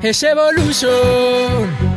Es Evolution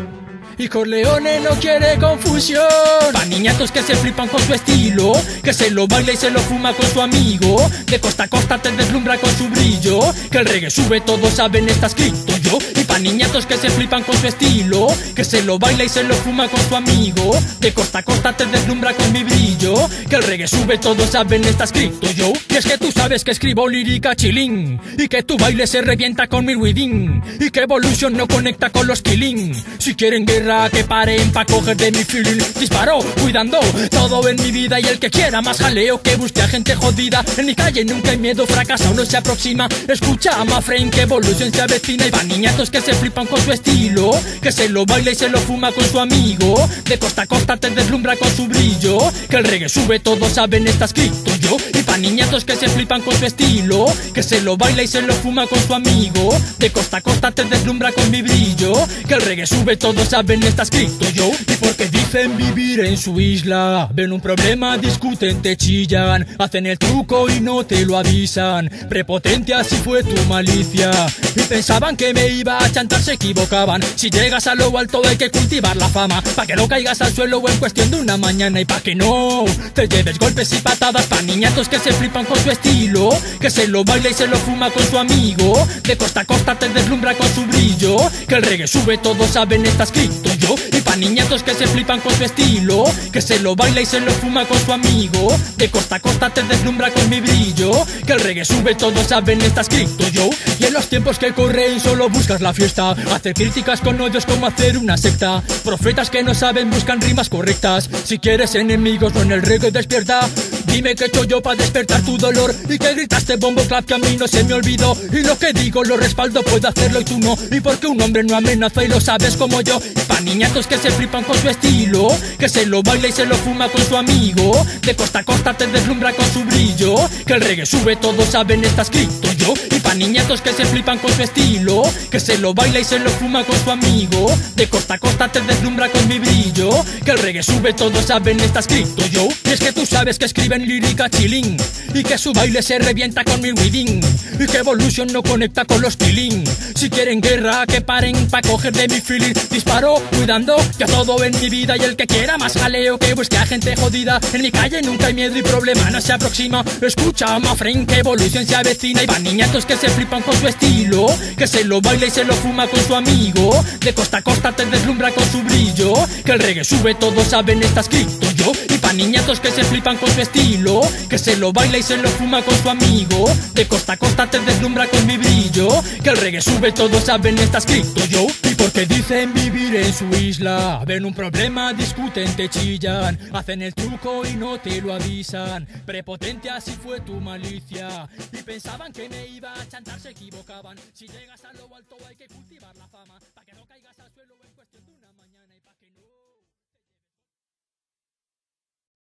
y Corleone no quiere confusión. Pa' niñatos que se flipan con su estilo, que se lo baila y se lo fuma con su amigo, de costa a costa te deslumbra con su brillo, que el reggae sube todos saben está escrito yo. Y pa' niñatos que se flipan con su estilo, que se lo baila y se lo fuma con su amigo, de costa a costa te deslumbra con mi brillo, que el reggae sube todos saben está escrito yo. Y es que tú sabes que escribo lírica chilling, y que tu baile se revienta con mi wedding, y que Evolution no conecta con los killing. Si quieren guerra que paren pa' coger de mi feeling. Disparo, cuidando todo en mi vida. Y el que quiera más jaleo que busque a gente jodida. En mi calle nunca hay miedo, fracasa o no se aproxima. Escucha a Mafrain que Evolution se avecina. Y van niñatos que se flipan con su estilo, que se lo baila y se lo fuma con su amigo, de costa a costa te deslumbra con su brillo, que el reggae sube todos saben está escrito yo. Y pa' niñatos que se flipan con su estilo, que se lo baila y se lo fuma con su amigo, de costa a costa te deslumbra con mi brillo, que el reggae sube todos saben está escrito yo. Y porque dicen vivir en su isla, ven un problema, discuten, te chillan, hacen el truco y no te lo avisan. Prepotente así fue tu malicia, y pensaban que me iba a chantar, se equivocaban. Si llegas a lo alto hay que cultivar la fama, pa' que no caigas al suelo o en cuestión de una mañana. Y pa' que no te lleves golpes y patadas. Pa' niñatos que se flipan con su estilo, que se lo baila y se lo fuma con su amigo, de costa a costa te deslumbra con su brillo, que el reggae sube todos saben está escrito yo. Y pa' niñatos que se flipan con su estilo, que se lo baila y se lo fuma con su amigo, de costa a costa te deslumbra con mi brillo, que el reggae sube todos saben está escrito yo. Y en los tiempos que corren solo buscas la fiesta, hacer críticas con odios como hacer una secta. Profetas que no saben buscan rimas correctas. Si quieres enemigos no en el reggae despierta. Dime qué he hecho yo para despertar tu dolor, y que gritaste bombo clap que a mí no se me olvidó. Y lo que digo lo respaldo, puedo hacerlo y tú no. Y porque un hombre no amenaza y lo sabes como yo. Y pa' niñatos que se flipan con su estilo, que se lo baila y se lo fuma con su amigo, de costa a costa te deslumbra con su brillo, que el reggae sube todos saben está escrito yo. Y pa' niñatos que se flipan con su estilo, que se lo baila y se lo fuma con su amigo, de costa a costa te deslumbra con mi brillo, que el reggae sube todos saben está escrito yo. Y es que tú sabes que escriben lírica chilling, y que su baile se revienta con mi wedding, y que Evolution no conecta con los killing. Si quieren guerra que paren pa' coger de mi feeling. Disparo, cuidando ya todo en mi vida. Y el que quiera más jaleo que busque a gente jodida. En mi calle nunca hay miedo y problema no se aproxima. Escucha a Mafrain que Evolution se avecina. Y van niñatos que se flipan con su estilo, que se lo baila y se lo fuma con su amigo, de costa a costa te deslumbra con su brillo, que el reggae sube todos saben está escrito yo. Y pa' niñatos que se flipan con su estilo, que se lo baila y se lo fuma con su amigo, de costa a costa te deslumbra con mi brillo, que el reggae sube todos saben está escrito yo. Y porque dicen vivir en su isla, ven un problema, discuten, te chillan, hacen el truco y no te lo avisan. Prepotente así fue tu malicia, y pensaban que me iba a chantar, se equivocaban. Si llegas a lo alto hay que cultivar la fama, pa' que no